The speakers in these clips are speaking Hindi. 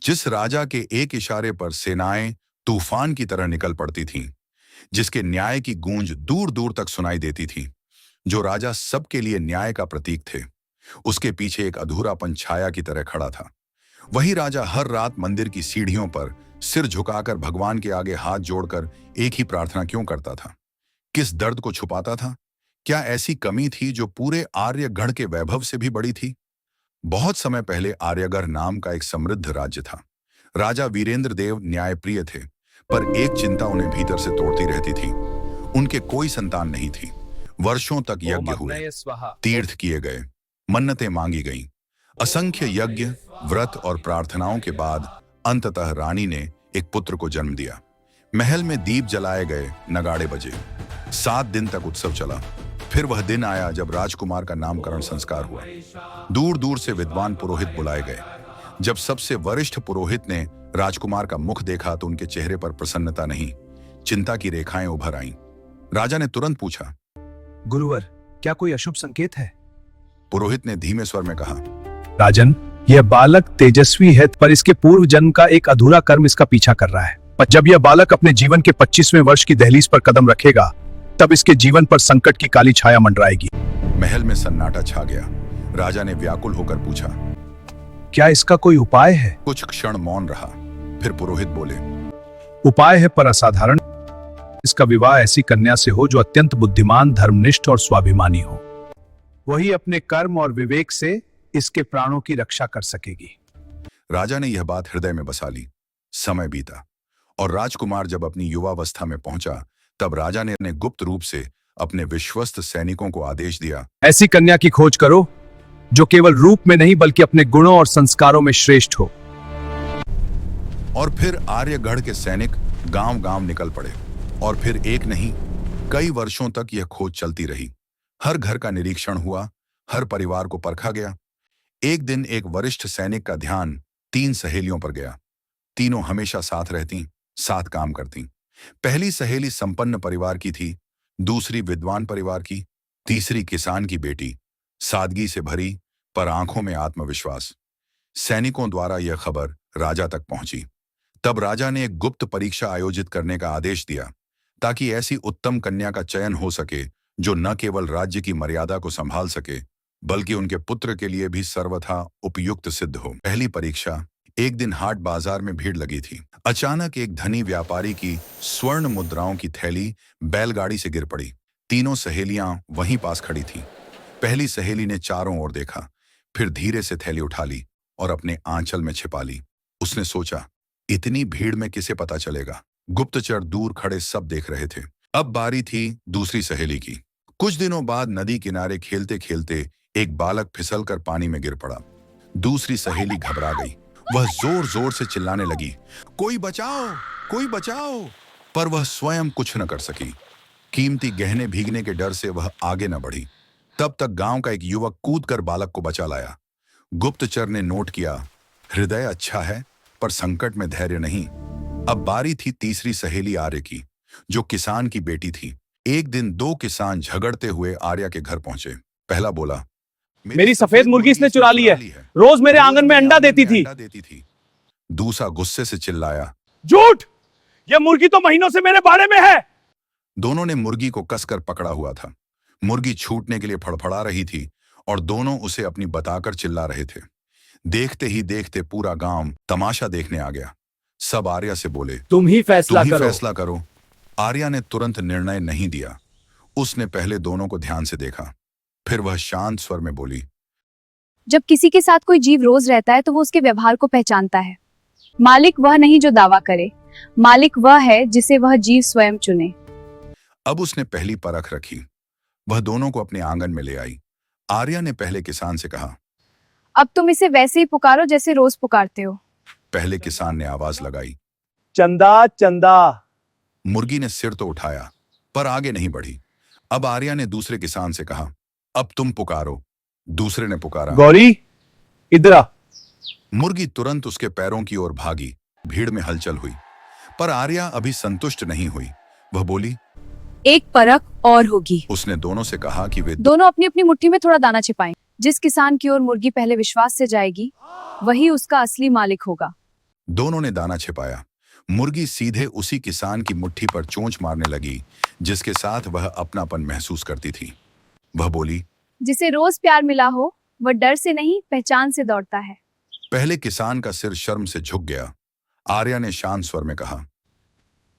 जिस राजा के एक इशारे पर सेनाएं तूफान की तरह निकल पड़ती थीं, जिसके न्याय की गूंज दूर दूर तक सुनाई देती थी, जो राजा सबके लिए न्याय का प्रतीक थे, उसके पीछे एक अधूरापन छाया की तरह खड़ा था। वही राजा हर रात मंदिर की सीढ़ियों पर सिर झुकाकर भगवान के आगे हाथ जोड़कर एक ही प्रार्थना क्यों करता था? किस दर्द को छुपाता था? क्या ऐसी कमी थी जो पूरे आर्यगढ़ के वैभव से भी बड़ी थी? बहुत समय पहले आर्यगढ़ नाम का एक समृद्ध राज्य था। राजा वीरेंद्र देव न्यायप्रिय थे, पर एक चिंता उन्हें भीतर से तोड़ती रहती थी। उनके कोई संतान नहीं थी। वर्षों तक यज्ञ हुए, तीर्थ किए गए, मन्नतें मांगी गईं। असंख्य यज्ञ, व्रत और प्रार्थनाओं के बाद अंततः रानी ने एक पुत्र को जन्म दिया। महल में दीप जलाए गए, नगाड़े बजे। 7 दिन तक उत्सव चला। फिर वह दिन आया जब राजकुमार का नामकरण संस्कार हुआ। दूर दूर से विद्वान पुरोहित बुलाए गए। जब सबसे वरिष्ठ पुरोहित ने राजकुमार का मुख देखा तो उनके चेहरे पर प्रसन्नता नहीं, चिंता की रेखाएं उभर आईं। राजा ने तुरंत पूछा, गुरुवर, क्या कोई अशुभ संकेत है? पुरोहित ने धीमे स्वर में कहा, राजन, यह बालक तेजस्वी है, पर इसके पूर्व जन्म का एक अधूरा कर्म इसका पीछा कर रहा है। पर जब यह बालक अपने जीवन के 25वें वर्ष की दहलीज पर कदम रखेगा, तब इसके जीवन पर संकट की काली छाया मंडराएगी। महल में सन्नाटा छा गया। राजा ने व्याकुल होकर पूछा, क्या इसका कोई उपाय है? कुछ क्षण मौन रहा। फिर पुरोहित बोले, उपाय है, पर असाधारण। इसका विवाह ऐसी कन्या से हो जो अत्यंत बुद्धिमान, धर्मनिष्ठ और स्वाभिमानी हो। वही अपने कर्म और विवेक से इसके प्राणों की रक्षा कर सकेगी। राजा ने यह बात हृदय में बसा ली। समय बीता और राजकुमार जब अपनी युवावस्था में पहुंचा, तब राजा ने गुप्त रूप से अपने विश्वस्त सैनिकों को आदेश दिया, ऐसी कन्या की खोज करो जो केवल रूप में नहीं बल्कि अपने गुणों और संस्कारों में श्रेष्ठ हो। और फिर आर्यगढ़ के सैनिक गांव-गांव निकल पड़े। और फिर एक नहीं, कई वर्षों तक यह खोज चलती रही। हर घर का निरीक्षण हुआ, हर परिवार को परखा गया। एक दिन एक वरिष्ठ सैनिक का ध्यान 3 सहेलियों पर गया। तीनों हमेशा साथ रहती, साथ काम करती। पहली सहेली संपन्न परिवार की थी, दूसरी विद्वान परिवार की, तीसरी किसान की बेटी। सादगी से भरी पर आंखों में आत्मविश्वास। सैनिकों द्वारा यह खबर राजा तक पहुंची। तब राजा ने एक गुप्त परीक्षा आयोजित करने का आदेश दिया, ताकि ऐसी उत्तम कन्या का चयन हो सके जो न केवल राज्य की मर्यादा को संभाल सके, बल्कि उनके पुत्र के लिए भी सर्वथा उपयुक्त सिद्ध हो। पहली परीक्षा। एक दिन हाट बाजार में भीड़ लगी थी। अचानक एक धनी व्यापारी की स्वर्ण मुद्राओं की थैली बैलगाड़ी से गिर पड़ी। तीनों सहेलियां वहीं पास खड़ी थीं। पहली सहेली ने चारों ओर देखा, फिर धीरे से थैली उठा ली और अपने आंचल में छिपा ली। उसने सोचा, इतनी भीड़ में किसे पता चलेगा? गुप्तचर दूर खड़े सब देख रहे थे। अब बारी थी दूसरी सहेली की। कुछ दिनों बाद नदी किनारे खेलते खेलते एक बालक फिसलकर पानी में गिर पड़ा। दूसरी सहेली घबरा गई। वह जोर जोर से चिल्लाने लगी, कोई बचाओ, कोई बचाओ! पर वह स्वयं कुछ न कर सकी। कीमती गहने भीगने के डर से वह आगे न बढ़ी। तब तक गांव का एक युवक कूदकर बालक को बचा लाया। गुप्तचर ने नोट किया, हृदय अच्छा है, पर संकट में धैर्य नहीं। अब बारी थी तीसरी सहेली आर्य की, जो किसान की बेटी थी। एक दिन 2 किसान झगड़ते हुए आर्या के घर पहुंचे। पहला बोला, मेरी सफेद मुर्गी इसने चुरा ली है। रोज मेरे आंगन में अंडा देती थी। दूसरा गुस्से से चिल्लाया, झूठ! यह मुर्गी तो महीनों से मेरे बाड़े में है। दोनों ने मुर्गी को कसकर पकड़ा हुआ था। मुर्गी छूटने के लिए फड़फड़ा रही थी और दोनों उसे अपनी बताकर चिल्ला रहे थे। देखते ही देखते पूरा गांव तमाशा देखने आ गया। सब आर्या से बोले, तुम ही फैसला करो। आर्या ने तुरंत निर्णय नहीं दिया। उसने पहले दोनों को ध्यान से देखा, फिर वह शांत स्वर में बोली, जब किसी के साथ कोई जीव रोज रहता है तो वो उसके व्यवहार को पहचानता है। मालिक वह नहीं जो दावा करे, मालिक वह है जिसे वह जीव स्वयं चुने। अब उसने पहली परख रखी। वह दोनों को अपने आंगन में ले आई। आर्या ने पहले किसान से कहा, अब तुम इसे वैसे ही पुकारो जैसे रोज पुकारते हो। पहले किसान ने आवाज लगाई, चंदा चंदा। मुर्गी ने सिर तो उठाया पर आगे नहीं बढ़ी। अब आर्या ने दूसरे किसान से कहा, अब तुम पुकारो। दूसरे ने पुकारा, गौरी इधर आ। मुर्गी तुरंत उसके पैरों की ओर भागी। भीड़ में हलचल हुई, पर आर्या अभी संतुष्ट नहीं हुई। वह बोली, एक परख और होगी। उसने दोनों से कहा कि वे दोनों अपनी अपनी मुट्ठी में थोड़ा दाना छिपाएं। जिस किसान की ओर मुर्गी पहले विश्वास से जाएगी, वही उसका असली मालिक होगा। दोनों ने दाना छिपाया। मुर्गी सीधे उसी किसान की मुट्ठी पर चोंच मारने लगी जिसके साथ वह अपनापन महसूस करती थी। वह बोली, जिसे रोज प्यार मिला हो वह डर से नहीं पहचान से दौड़ता है। पहले किसान का सिर शर्म से झुक गया। आर्या ने शांत स्वर में कहा,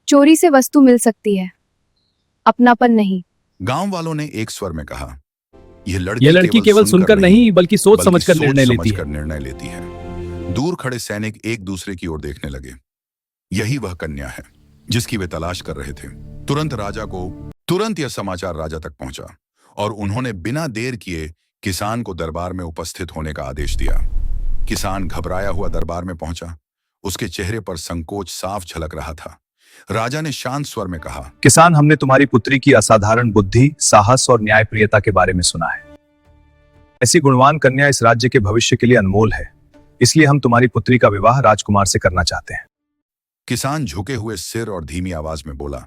चोरी से वस्तु मिल सकती है, अपनापन नहीं। गांव वालों ने एक स्वर में कहा, यह लड़की केवल सुनकर नहीं बल्कि सोच समझकर निर्णय लेती है। दूर खड़े सैनिक एक दूसरे की ओर देखने लगे। यही वह कन्या है जिसकी वे तलाश कर रहे थे। तुरंत यह समाचार राजा तक पहुंचा और उन्होंने बिना देर किए किसान को दरबार में उपस्थित होने का आदेश दिया। किसान घबराया हुआ दरबार में पहुंचा। उसके चेहरे पर संकोच साफ झलक रहा था। राजा ने शांत स्वर में कहा, किसान, हमने तुम्हारी पुत्री की असाधारण बुद्धि, साहस और न्यायप्रियता के बारे में सुना है। ऐसी गुणवान कन्या इस राज्य के भविष्य के लिए अनमोल है, इसलिए हम तुम्हारी पुत्री का विवाह राजकुमार से करना चाहते हैं। किसान झुके हुए सिर और धीमी आवाज में बोला,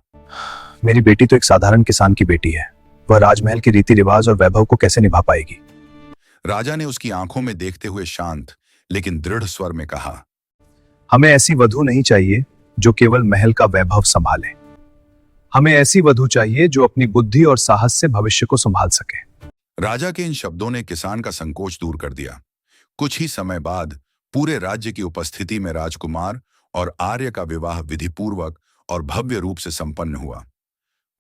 मेरी बेटी तो एक साधारण किसान की बेटी है, वह राजमहल के रीति रिवाज और वैभव को कैसे निभा पाएगी? राजा ने उसकी आंखों में देखते हुए शांत लेकिन दृढ़ स्वर में कहा, हमें ऐसी वधू नहीं चाहिए जो केवल महल का वैभव संभाले। हमें ऐसी वधू चाहिए जो अपनी बुद्धि और साहस से भविष्य को संभाल सके। राजा के इन शब्दों ने किसान का संकोच दूर कर दिया। कुछ ही समय बाद पूरे राज्य की उपस्थिति में राजकुमार और आर्य का विवाह विधिपूर्वक और भव्य रूप से संपन्न हुआ।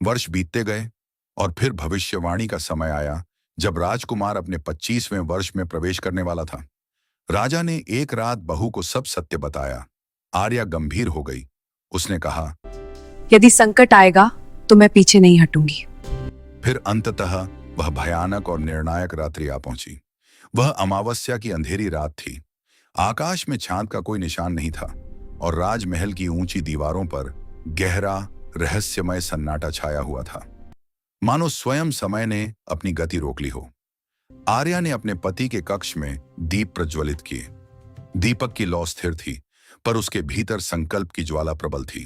वर्ष बीतते गए और फिर भविष्यवाणी का समय आया जब राजकुमार अपने 25वें वर्ष में प्रवेश करने वाला था। राजा ने एक रात बहू को सब सत्य बताया। आर्या गंभीर हो गई। उसने कहा, यदि संकट आएगा तो मैं पीछे नहीं हटूंगी। फिर अंततः वह भयानक और निर्णायक रात्रि आ पहुंची। वह अमावस्या की अंधेरी रात थी। आकाश में चांद का कोई निशान नहीं था और राजमहल की ऊंची दीवारों पर गहरा रहस्यमय सन्नाटा छाया हुआ था, मानो स्वयं समय ने अपनी गति रोक ली हो। आर्या ने अपने पति के कक्ष में दीप प्रज्वलित किए। दीपक की लौ स्थिर थी, पर उसके भीतर संकल्प की ज्वाला प्रबल थी।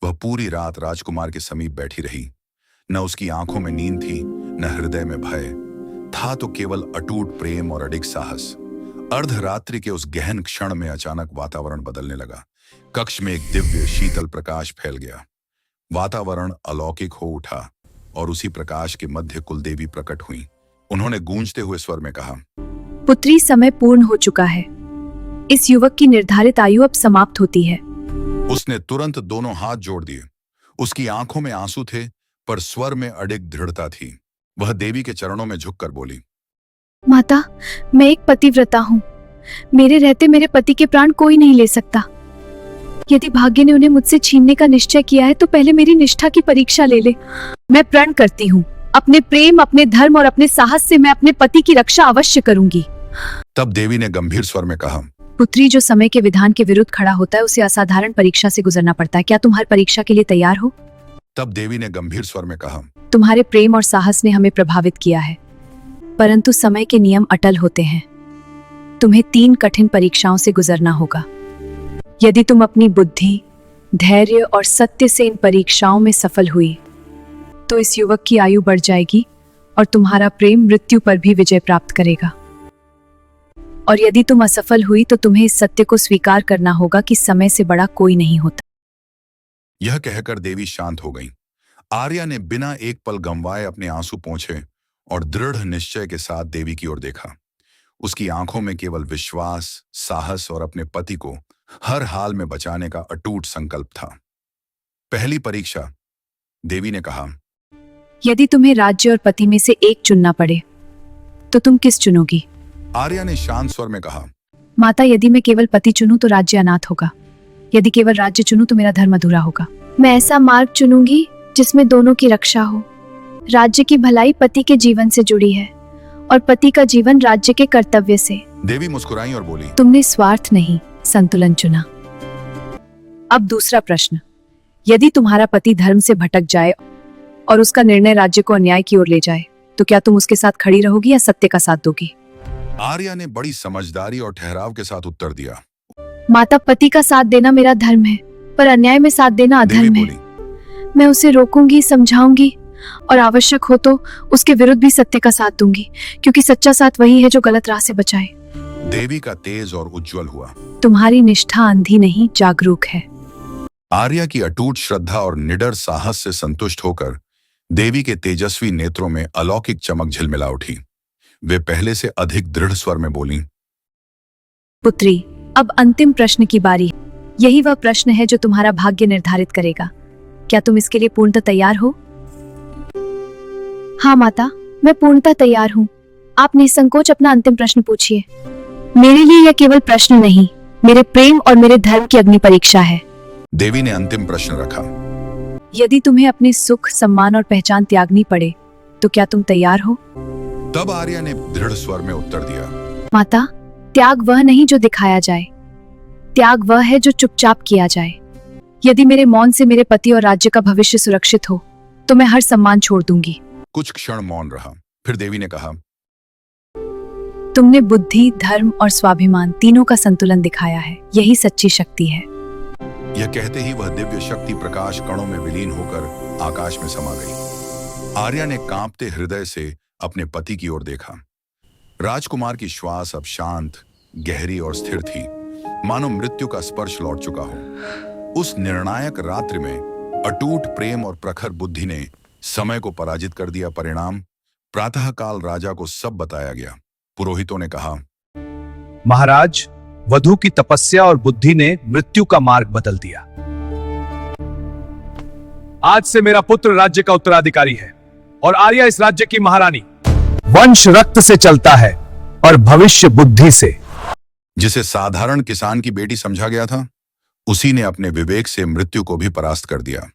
वह पूरी रात राजकुमार के समीप बैठी रही। न उसकी आंखों में नींद थी, न हृदय में भय था, तो केवल अटूट प्रेम और अडिग साहस। अर्धरात्रि के उस गहन क्षण में अचानक वातावरण बदलने लगा। कक्ष में एक दिव्य शीतल प्रकाश फैल गया। वातावरण अलौकिक हो उठा और उसी प्रकाश के मध्य कुलदेवी प्रकट हुई। उन्होंने गूंजते हुए स्वर में कहा, पुत्री, समय पूर्ण हो चुका है। इस युवक की निर्धारित आयु अब समाप्त होती है। उसने तुरंत दोनों हाथ जोड़ दिए। उसकी आंखों में आंसू थे, पर स्वर में अडिग दृढ़ता थी। वह देवी के चरणों में झुककर बोली, माता, मैं एक पतिव्रता हूँ। मेरे रहते मेरे पति के प्राण कोई नहीं ले सकता। यदि भाग्य ने उन्हें मुझसे छीनने का निश्चय किया है तो पहले मेरी निष्ठा की परीक्षा ले ले। मैं प्रण करती हूँ, अपने प्रेम, अपने धर्म और अपने साहस से मैं अपने पति की रक्षा अवश्य करूंगी। तब देवी ने गंभीर स्वर में कहा, पुत्री, जो समय के विधान के विरुद्ध खड़ा होता है उसे असाधारण परीक्षा से गुजरना पड़ता है। क्या तुम हर परीक्षा के लिए तैयार हो? तब देवी ने गंभीर स्वर में कहा, तुम्हारे प्रेम और साहस ने हमें प्रभावित किया है, परंतु समय के नियम अटल होते हैं। तुम्हें 3 कठिन परीक्षाओं से गुजरना होगा। यदि तुम अपनी बुद्धि, धैर्य और सत्य से इन परीक्षाओं में सफल हुई तो इस युवक की आयु बढ़ जाएगी और तुम्हारा प्रेम मृत्यु पर भी विजय प्राप्त करेगा। और यदि तुम असफल हुई तो तुम्हें इस सत्य को स्वीकार करना होगा कि समय से बड़ा कोई नहीं होता। यह कहकर देवी शांत हो गईं। आर्या ने बिना एक पल गंवाए अपने आंसू पोंछे और दृढ़ निश्चय के साथ देवी की ओर देखा। उसकी आंखों में केवल विश्वास, साहस और अपने पति को हर हाल में बचाने का अटूट संकल्प था। पहली परीक्षा, देवी ने कहा, यदि तुम्हें राज्य और पति में से एक चुनना पड़े तो तुम किस चुनोगी? आर्या ने शांत स्वर में कहा, माता, यदि मैं केवल पति चुनूं तो राज्य अनाथ होगा। यदि केवल राज्य चुनूं तो मेरा धर्म अधूरा होगा। मैं ऐसा मार्ग चुनूंगी जिसमें दोनों की रक्षा हो। राज्य की भलाई पति के जीवन से जुड़ी है और पति का जीवन राज्य के कर्तव्य से। देवी मुस्कुराई और बोली, तुमने स्वार्थ नहीं, संतुलन चुना। अब दूसरा प्रश्न, यदि तुम्हारा पति धर्म से भटक जाए और उसका निर्णय राज्य को अन्याय की ओर ले जाए तो क्या तुम उसके साथ खड़ी रहोगी या सत्य का साथ दोगी? आर्या ने बड़ी समझदारी और ठहराव के साथ उत्तर दिया, माता, पति का साथ देना मेरा धर्म है, पर अन्याय में साथ देना अधर्म है। मैं उसे रोकूंगी, समझाऊंगी और आवश्यक हो तो उसके विरुद्ध भी सत्य का साथ दूंगी, क्योंकि सच्चा साथ वही है जो गलत राह से बचाए। देवी का तेज और उज्जवल हुआ। तुम्हारी निष्ठा अंधी नहीं, जागरूक है। आर्या की अटूट श्रद्धा और निडर साहस से संतुष्ट होकर देवी के तेजस्वी नेत्रों में अलौकिक चमक झिलमिला उठी। वे पहले से अधिक दृढ़ स्वर में बोलीं, पुत्री, अब अंतिम प्रश्न की बारी है। यही वह प्रश्न है जो तुम्हारा भाग्य निर्धारित करेगा। क्या तुम इसके लिए पूर्णतः तैयार हो? हाँ माता, मैं पूर्णतः तैयार हूँ। आप निसंकोच अपना अंतिम प्रश्न पूछिए। मेरे लिए यह केवल प्रश्न नहीं, मेरे प्रेम और मेरे धर्म की अग्नि परीक्षा है। देवी ने अंतिम प्रश्न रखा। यदि तुम्हें अपने सुख, सम्मान और पहचान त्यागनी पड़े तो क्या तुम तैयार हो? तब आर्या ने दृढ़ स्वर में उत्तर दिया, माता, त्याग वह नहीं जो दिखाया जाए, त्याग वह है जो चुपचाप किया जाए। यदि मेरे मौन से मेरे पति और राज्य का भविष्य सुरक्षित हो तो मैं हर सम्मान छोड़ दूंगी। कुछ क्षण मौन रहा। फिर देवी ने कहा, तुमने बुद्धि, धर्म और स्वाभिमान तीनों का संतुलन दिखाया है। यही सच्ची शक्ति है। यह कहते ही वह दिव्य शक्ति प्रकाश कणों में विलीन होकर आकाश में समा गई। आर्या ने कांपते हृदय से अपने पति की ओर देखा। राजकुमार की श्वास अब शांत, गहरी और स्थिर थी, मानो मृत्यु का स्पर्श लौट चुका हो। उस निर्णायक रात्रि में अटूट प्रेम और प्रखर बुद्धि ने समय को पराजित कर दिया। परिणाम प्रातःकाल राजा को सब बताया गया। पुरोहितों ने कहा, महाराज, वधु की तपस्या और बुद्धि ने मृत्यु का मार्ग बदल दिया। आज से मेरा पुत्र राज्य का उत्तराधिकारी है और आर्या इस राज्य की महारानी। वंश रक्त से चलता है और भविष्य बुद्धि से। जिसे साधारण किसान की बेटी समझा गया था, उसी ने अपने विवेक से मृत्यु को भी परास्त कर दिया।